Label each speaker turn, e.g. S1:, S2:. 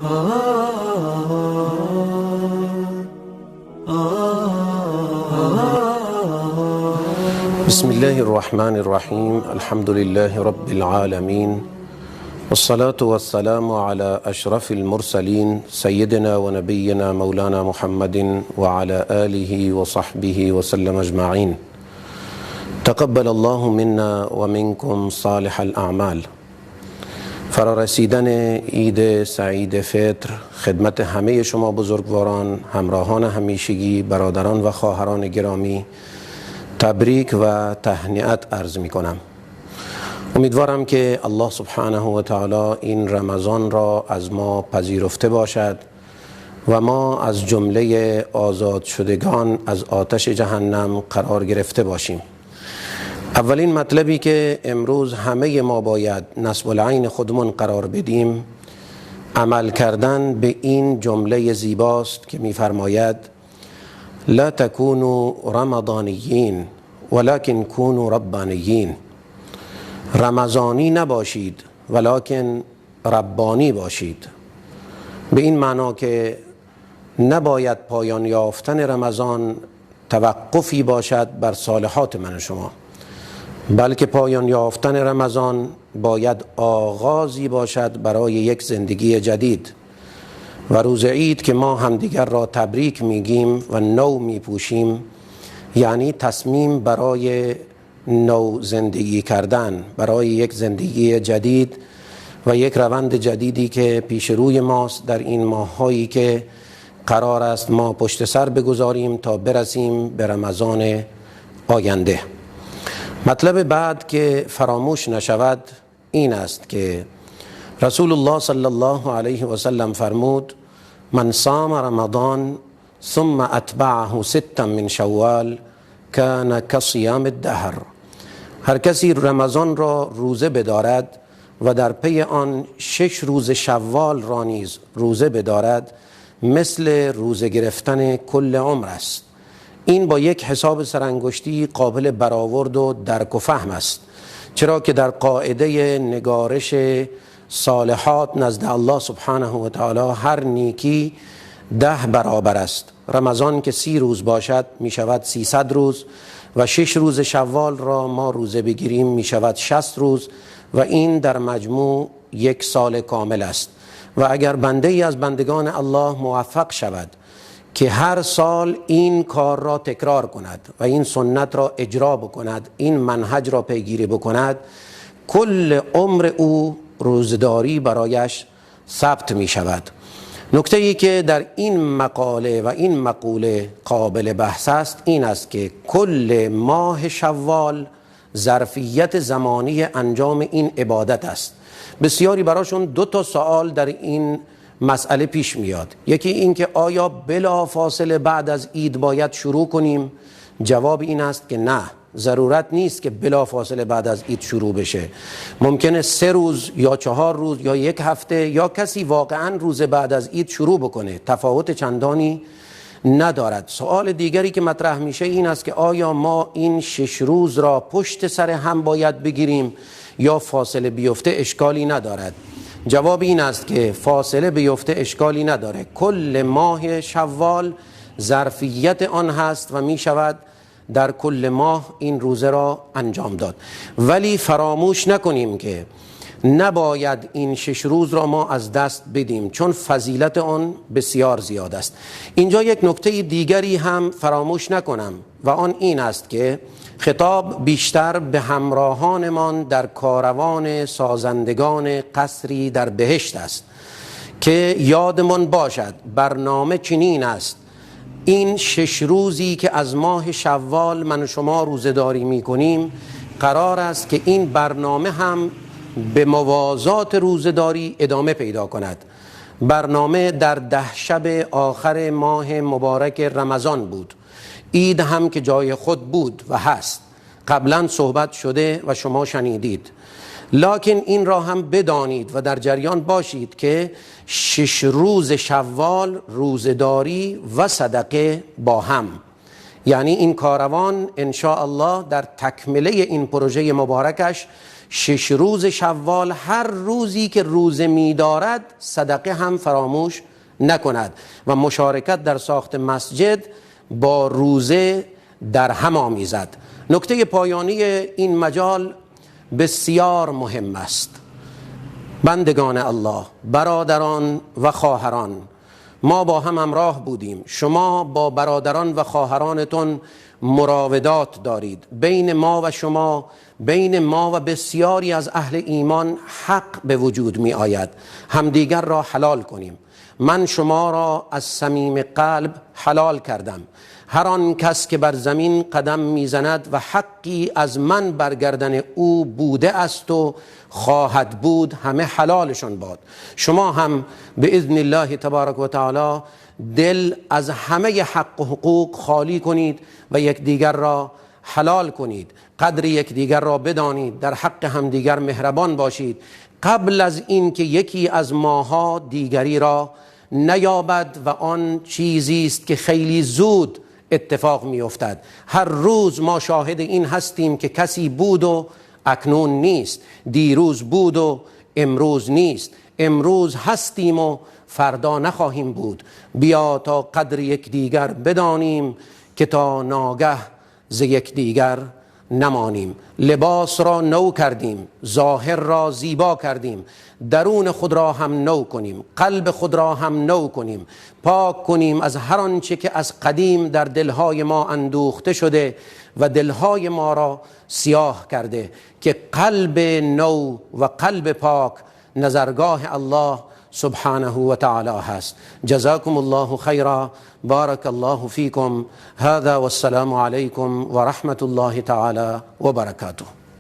S1: بسم الله الرحمن الرحیم. الحمد لله رب العالمین والصلاة والسلام على اشرف المرسلین سیدنا و نبینا مولانا محمد وعلى آله وصحبه وسلم اجمعین. تقبل الله منا و منکم صالح الاعمال. فرارسیدن عید سعید فطر خدمت همه شما بزرگواران، همراهان همیشگی، برادران و خواهران گرامی تبریک و تهنئت عرض می کنم. امیدوارم که الله سبحانه و تعالی این رمضان را از ما پذیرفته باشد و ما از جمله آزاد شدگان از آتش جهنم قرار گرفته باشیم. اولین مطلبی که امروز همه ما باید نصب العین خودمون قرار بدیم، عمل کردن به این جمله زیباست که می‌فرماید لا تکونوا رمضانیین ولکن کونوا ربانیین. رمضانی نباشید ولکن ربانی باشید. به این معنا که نباید پایان یافتن رمضان توقفی باشد بر صالحات من و شما، بلکه پایان یافتن رمضان باید آغازی باشد برای یک زندگی جدید. و روز عید که ما همدیگر را تبریک میگیم و نو میپوشیم، یعنی تصمیم برای نو زندگی کردن، برای یک زندگی جدید و یک روند جدیدی که پیش روی ماست در این ماهایی که قرار است ما پشت سر بگذاریم تا برسیم به رمضان آینده. مطلب بعد که فراموش نشود این است که رسول الله صلی الله علیه و سلم فرمود من صام رمضان ثم اتبعه ستا من شوال کان کصیام الدهر. هر کسی رمضان را روزه بدارد و در پی آن 6 روز شوال را نیز روزه بدارد، مثل روزه گرفتن کل عمر است. این با یک حساب سرانگشتی قابل برآورد و درک و فهم است، چرا که در قاعده نگارش صالحات نزد الله سبحانه و تعالی هر نیکی 10 برابر است. رمضان که 30 روز باشد می شود 300 روز و 6 روز شوال را ما روزه بگیریم می شود 60 روز و این در مجموع 1 سال کامل است. و اگر بنده ای از بندگان الله موفق شود که هر سال این کار را تکرار کند و این سنت را اجرا بکند، این منهج را پیگیری بکند، کل عمر او روزداری برایش ثبت می شود. نکته ای که در این مقاله و این مقوله قابل بحث است این است که کل ماه شوال ظرفیت زمانی انجام این عبادت است. بسیاری براشون 2 سوال در این مسئله پیش میاد. یکی این که آیا بلا فاصله بعد از عید باید شروع کنیم؟ جواب این است که نه، ضرورت نیست که بلا فاصله بعد از عید شروع بشه. ممکنه 3 روز یا 4 روز یا 1 هفته یا کسی واقعا روز بعد از عید شروع بکنه، تفاوت چندانی ندارد. سوال دیگری که مطرح میشه این است که آیا ما این 6 روز را پشت سر هم باید بگیریم یا فاصله بیفته اشکالی ندارد؟ جواب این است که فاصله بیفته اشکالی نداره. کل ماه شوال ظرفیت آن هست و می شود در کل ماه این روزه را انجام داد. ولی فراموش نکنیم که نباید این 6 روز را ما از دست بدیم، چون فضیلت آن بسیار زیاد است. اینجا یک نکته دیگری هم فراموش نکنم و آن این است که خطاب بیشتر به همراهانمان در کاروان سازندگان قصری در بهشت است که یادمان باشد برنامه چنین است: این 6 روزی که از ماه شوال من و شما روزه‌داری می‌کنیم قرار است که این برنامه هم به موازات روزه‌داری ادامه پیدا کند. برنامه در 10 شب آخر ماه مبارک رمضان بود. عید هم که جای خود بود و هست، قبلا صحبت شده و شما شنیدید. لکن این را هم بدانید و در جریان باشید که 6 روز شوال روزداری و صدقه با هم، یعنی این کاروان ان شاء الله در تکمله این پروژه مبارکش 6 روز شوال هر روزی که روزه می‌دارد صدقه هم فراموش نکند و مشارکت در ساخت مسجد با روزه در هم آمیزد. نکته پایانی این مجال بسیار مهم است. بندگان الله، برادران و خواهران، ما با هم همراه بودیم. شما با برادران و خواهرانتون مراودات دارید. بین ما و شما، بین ما و بسیاری از اهل ایمان حق به وجود می آید. همدیگر را حلال کنیم. من شما را از صمیم قلب حلال کردم. هر آن کس که بر زمین قدم میزند و حقی از من بر گردن او بوده است و خواهد بود، همه حلالشون باد. شما هم به اذن الله تبارک و تعالی دل از همه حق و حقوق خالی کنید و یکدیگر را حلال کنید. قدر یکدیگر را بدانید، در حق همدیگر مهربان باشید، قبل از این که یکی از ماها دیگری را نیابد و آن چیزی است که خیلی زود اتفاق می افتد. هر روز ما شاهد این هستیم که کسی بود و اکنون نیست، دیروز بود و امروز نیست، امروز هستیم و فردا نخواهیم بود. بیا تا قدر یکدیگر بدانیم که تا ناگه ز یکدیگر نمانیم. لباس را نو کردیم، ظاهر را زیبا کردیم، درون خود را هم نو کنیم، قلب خود را هم نو کنیم، پاک کنیم از هر آنچه که از قدیم در دلهای ما اندوخته شده و دلهای ما را سیاه کرده، که قلب نو و قلب پاک نظرگاه الله سبحانه و تعالی هست. جزاكم الله خيرا، بارك الله فيكم. هذا والسلام عليكم ورحمة الله تعالى وبركاته.